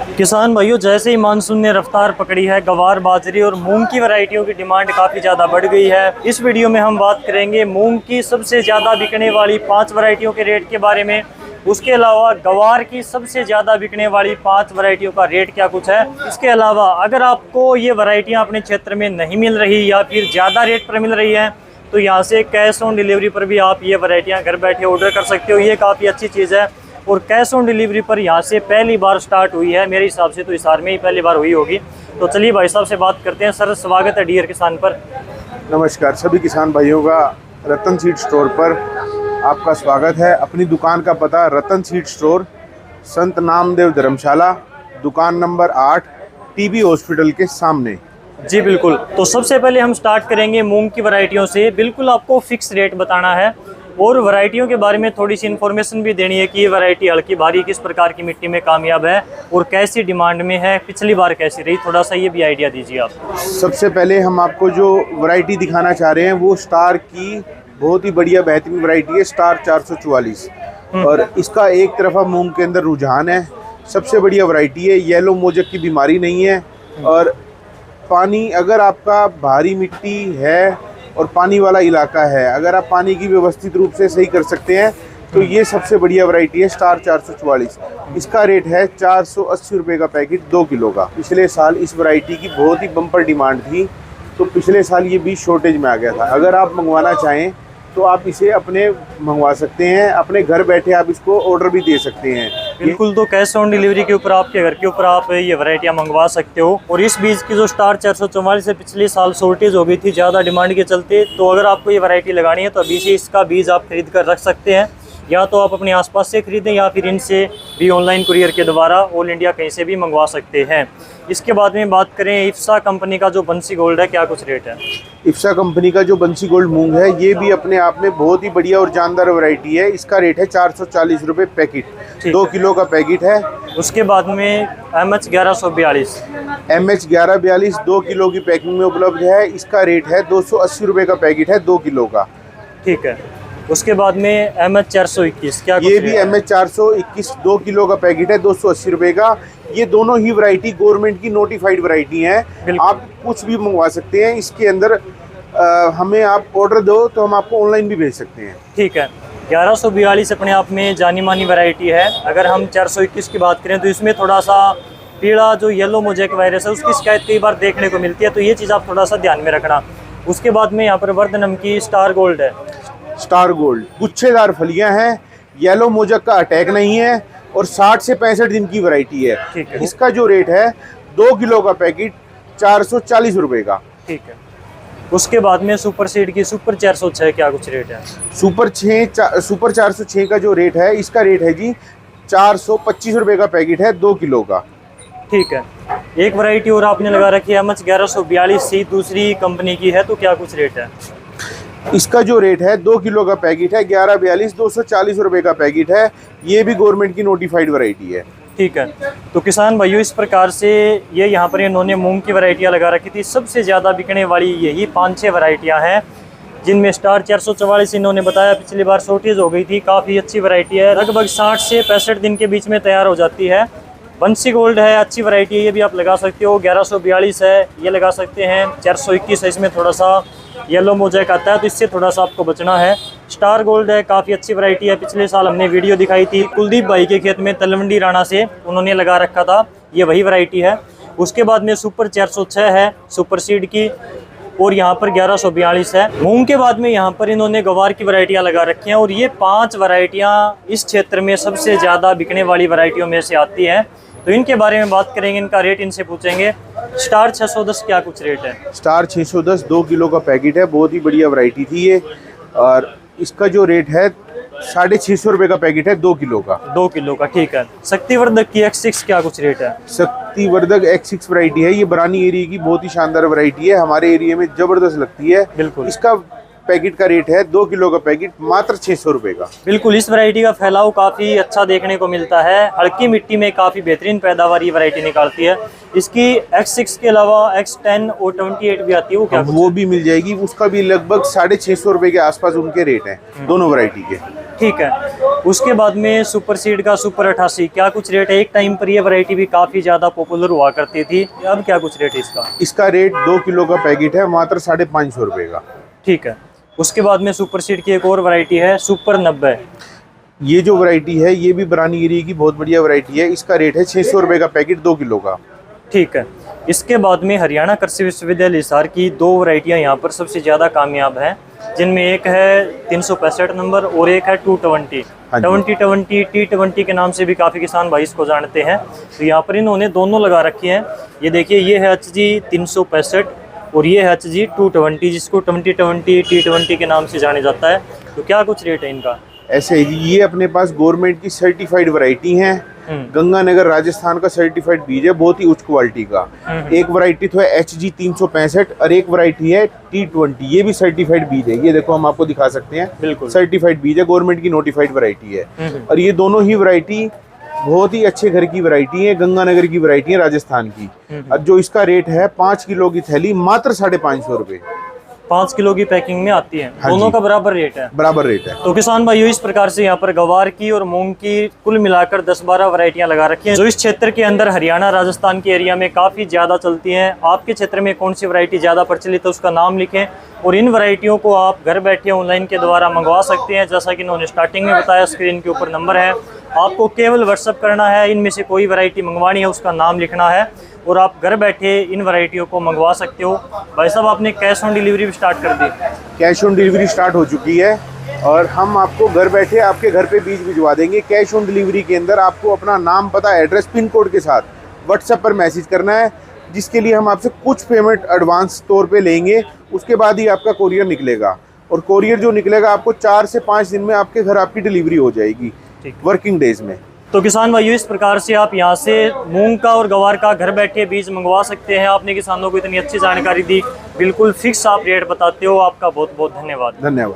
किसान भाइयों, जैसे ही मानसून ने रफ्तार पकड़ी है, गवार, बाजरी और मूंग की वैरायटियों की डिमांड काफ़ी ज़्यादा बढ़ गई है। इस वीडियो में हम बात करेंगे मूंग की सबसे ज़्यादा बिकने वाली 5 वैरायटियों के रेट के बारे में। उसके अलावा गवार की सबसे ज़्यादा बिकने वाली 5 वैरायटियों का रेट क्या कुछ है। इसके अलावा अगर आपको ये वैरायटियाँ अपने क्षेत्र में नहीं मिल रही या फिर ज़्यादा रेट पर मिल रही है तो यहाँ से कैश ऑन डिलीवरी पर भी आप ये वैरायटियाँ घर बैठे ऑर्डर कर सकते हो। ये काफ़ी अच्छी चीज़ है और कैश ऑन डिलीवरी पर यहाँ से पहली बार स्टार्ट हुई है। मेरे हिसाब से तो हिसार में ही पहली बार हुई होगी। तो चलिए भाई साहब से बात करते हैं। सर, स्वागत है डियर किसान पर। नमस्कार सभी किसान भाइयों का रतन सीड स्टोर पर आपका स्वागत है। अपनी दुकान का पता रतन सीड स्टोर, संत नामदेव धर्मशाला, दुकान नंबर 8, टीबी हॉस्पिटल के सामने। जी बिल्कुल। तो सबसे पहले हम स्टार्ट करेंगे मूंग की वैरायटियों से। बिल्कुल आपको फिक्स रेट बताना है और वैरायटियों के बारे में थोड़ी सी इन्फॉर्मेशन भी देनी है कि ये वैरायटी हल्की भारी किस प्रकार की मिट्टी में कामयाब है और कैसी डिमांड में है, पिछली बार कैसी रही, थोड़ा सा ये भी आइडिया दीजिए आप। सबसे पहले हम आपको जो वैरायटी दिखाना चाह रहे हैं वो स्टार की बहुत ही बढ़िया बेहतरीन वैरायटी है, स्टार 444। और इसका एक तरफा मूंग के अंदर रुझान है। सबसे बढ़िया वैरायटी है, येलो मोजक की बीमारी नहीं है। और पानी, अगर आपका भारी मिट्टी है और पानी वाला इलाका है, अगर आप पानी की व्यवस्थित रूप से सही कर सकते हैं तो ये सबसे बढ़िया वैरायटी है स्टार 444। इसका रेट है 480 रुपये का पैकेट 2 किलो का। पिछले साल इस वैरायटी की बहुत ही बम्पर डिमांड थी, तो पिछले साल ये बीज शॉर्टेज में आ गया था। अगर आप मंगवाना चाहें तो आप इसे अपने मंगवा सकते हैं, अपने घर बैठे आप इसको ऑर्डर भी दे सकते हैं। बिल्कुल। तो कैश ऑन डिलीवरी के ऊपर, आपके घर के ऊपर आप ये वैरायटियां मंगवा सकते हो। और इस बीज की जो स्टार 444 है, पिछले साल शॉर्टेज हो गई थी ज़्यादा डिमांड के चलते। तो अगर आपको ये वैरायटी लगानी है तो अभी से इसका बीज आप खरीद कर रख सकते हैं। या तो आप अपने आसपास से खरीदें या फिर इनसे भी ऑनलाइन कुरियर के द्वारा ऑल इंडिया कहीं से भी मंगवा सकते हैं। इसके बाद में बात करें इफ्सा कंपनी का जो बंसी गोल्ड है, क्या कुछ रेट है। इफ्सा कंपनी का जो बंसी गोल्ड मूंग है ये भी अपने आप में बहुत ही बढ़िया और जानदार वैरायटी है। इसका रेट है 440 रुपये पैकेट, 2 किलो का पैकेट है। उसके बाद में MH 1142 MH 1142 2 किलो की पैकिंग में उपलब्ध है। इसका रेट है 280 रुपये का पैकेट है, 2 किलो का। ठीक है। उसके बाद में MH 421, क्या ये भी MH 421 2 किलो का पैकेट है, 280 रुपये का। ये दोनों ही वैरायटी गवर्नमेंट की नोटिफाइड वैरायटी हैं। आप कुछ भी मंगवा सकते हैं। इसके अंदर हमें आप ऑर्डर दो तो हम आपको ऑनलाइन भी भेज सकते हैं। ठीक है। 1142 अपने आप में जानी मानी वैरायटी है। अगर हम 421 की बात करें तो इसमें थोड़ा सा पीला जो येलो मोजेक वायरस है उसकी शिकायत कई बार देखने को मिलती है, तो ये चीज़ आप थोड़ा सा ध्यान में रखना। उसके बाद में यहाँ पर वर्धनम की स्टार गोल्ड है। स्टार गोल्ड गुच्छेदार फलियां हैं, येलो मोजक का अटैक नहीं है और 60 से 65 दिन की वैरायटी है। ठीक है। इसका जो रेट है 2 किलो का पैकेट 440 रुपये का। ठीक है। उसके बाद में सुपर सीड की सुपर 406, क्या कुछ रेट है। सुपर 406 का जो रेट है, इसका रेट है जी 425 रुपये का पैकेट है, 2 किलो का। ठीक है। एक वैरायटी और आपने लगा रखी है MH 1142C, दूसरी कंपनी की है, तो क्या कुछ रेट है। इसका जो रेट है 2 किलो का पैकेट है 1142, 240 रुपये का पैकेट है। ये भी गवर्नमेंट की नोटिफाइड वैरायटी है। ठीक है। तो किसान भाइयों, इस प्रकार से ये यहाँ पर इन्होंने मूंग की वैरायटियाँ लगा रखी थी। सबसे ज़्यादा बिकने वाली यही 5-6 वैरायटियाँ हैं, जिनमें स्टार 444 इन्होंने बताया पिछली बार शॉर्टेज हो गई थी। काफ़ी अच्छी वैरायटी है, लगभग 60 से 65 दिन के बीच में तैयार हो जाती है। बंसी गोल्ड है, अच्छी वैरायटी है, ये भी आप लगा सकते हो। 1142 है, ये लगा सकते हैं। 421 है, इसमें थोड़ा सा येलो मोजेक आता है तो इससे थोड़ा सा आपको बचना है। स्टार गोल्ड है, काफ़ी अच्छी वैरायटी है। पिछले साल हमने वीडियो दिखाई थी कुलदीप भाई के खेत में, तलवंडी राणा से उन्होंने लगा रखा था, ये वही वैरायटी है। उसके बाद में सुपर 406 है सुपर सीड की, और यहाँ पर 1142 है। मूंग के बाद में यहाँ पर इन्होंने गवार की वैरायटियाँ लगा रखी हैं और ये 5 वैरायटियाँ इस क्षेत्र में सबसे ज़्यादा बिकने वाली वैरायटियों में से आती हैं। तो इनके बारे में बात करेंगे, इनका रेट इनसे पूछेंगे। स्टार 610 क्या कुछ रेट है। स्टार 610 2 किलो का पैकेट है, बहुत ही बढ़िया वैरायटी थी ये। और इसका जो रेट है 650 रुपये का पैकेट है, 2 किलो का। 2 किलो का। ठीक है। शक्तिवर्धक की X6 क्या कुछ रेट है। शक्तिवर्धक X6 वैरायटी है, ये बरानी एरिया की बहुत ही शानदार वैरायटी है, हमारे एरिया में जबरदस्त लगती है। बिल्कुल। इसका पैकेट का रेट है 2 किलो का पैकेट मात्र 600 रुपये का। बिल्कुल, इस वैरायटी का फैलाव काफ़ी अच्छा देखने को मिलता है। हल्की मिट्टी में काफ़ी बेहतरीन पैदावार ये वैरायटी निकालती है। इसकी X6 के अलावा X10 और 28 भी आती है, वो क्या कुछ वो भी मिल जाएगी, उसका भी लगभग 650 रुपये के आसपास उनके रेट हैं दोनों वैरायटी के। ठीक है। उसके बाद में सुपर सीड का सुपर 88 क्या कुछ रेट है? एक टाइम पर ये वैरायटी भी काफ़ी ज़्यादा पॉपुलर हुआ करती थी, अब क्या कुछ रेट है इसका? इसका रेट 2 किलो का पैकेट है मात्र 550 रुपये का। ठीक है। उसके बाद में सुपर सीड की एक और वैरायटी है सुपर 90। ये जो वैरायटी है ये भी बरानी एरिया की बहुत बढ़िया वैरायटी है। इसका रेट है 600 रुपये का पैकेट 2 किलो का। ठीक है। इसके बाद में हरियाणा कृषि विश्वविद्यालय हिसार की 2 वैरायटियाँ यहाँ पर सबसे ज़्यादा कामयाब हैं, जिनमें एक है 365 नंबर और एक है 220। 2020 T20 के नाम से भी काफ़ी किसान भाई इसको जानते हैं। तो यहाँ पर इन्होंने दोनों लगा रखी हैं। ये देखिए, ये है HG 365 और ये है HG 220, जिसको 2020 T20 के नाम से जाने जाता है। तो क्या कुछ रेट है इनका? ऐसे ही ये अपने पास गवर्नमेंट की सर्टिफाइड वैरायटी है। गंगानगर राजस्थान का सर्टिफाइड बीज है, बहुत ही उच्च क्वालिटी का। एक वैरायटी तो है HG 365 और एक वैरायटी है T20, ये भी सर्टिफाइड बीज है। ये देखो, हम आपको दिखा सकते हैं, बिल्कुल सर्टिफाइड बीज है, गवर्नमेंट की नोटिफाइड वैरायटी है। और ये दोनों ही वैरायटी बहुत ही अच्छे घर की वैरायटी है, गंगानगर की वैरायटी है, राजस्थान की। और जो इसका रेट है 5 किलो की थैली मात्र 550 रुपये। 5 किलो की पैकिंग में आती है। हाँ दोनों जी। का बराबर रेट है। बराबर रेट है। तो किसान भाइयों, इस प्रकार से यहाँ पर गवार की और मूंग की कुल मिलाकर 10-12 वैरायटियां लगा रखी हैं, जो इस क्षेत्र के अंदर हरियाणा राजस्थान के एरिया में काफ़ी ज़्यादा चलती हैं। आपके क्षेत्र में कौन सी वैरायटी ज़्यादा प्रचलित है उसका नाम लिखें, और इन वैरायटियों को आप घर बैठे ऑनलाइन के द्वारा मंगवा सकते हैं। जैसा कि इन्होंने स्टार्टिंग में बताया, स्क्रीन के ऊपर नंबर है, आपको केवल व्हाट्सअप करना है, इनमें से कोई वैरायटी मंगवानी है उसका नाम लिखना है और आप घर बैठे इन वैरायटियों को मंगवा सकते हो। भाई साहब, आपने कैश ऑन डिलीवरी भी स्टार्ट कर दी? कैश ऑन डिलीवरी स्टार्ट हो चुकी है और हम आपको घर बैठे आपके घर पे बीज भिजवा देंगे। कैश ऑन डिलीवरी के अंदर आपको अपना नाम, पता, एड्रेस, पिन कोड के साथ व्हाट्सएप पर मैसेज करना है, जिसके लिए हम आपसे कुछ पेमेंट एडवांस तौर पे लेंगे। उसके बाद ही आपका कोरियर निकलेगा और कोरियर जो निकलेगा आपको 4 से 5 दिन में आपके घर आपकी डिलीवरी हो जाएगी, वर्किंग डेज में। तो किसान भाइयों, इस प्रकार से आप यहाँ से मूंग का और गवार का घर बैठे बीज मंगवा सकते हैं। आपने किसानों को इतनी अच्छी जानकारी दी, बिल्कुल फिक्स आप रेट बताते हो। आपका बहुत बहुत धन्यवाद। धन्यवाद।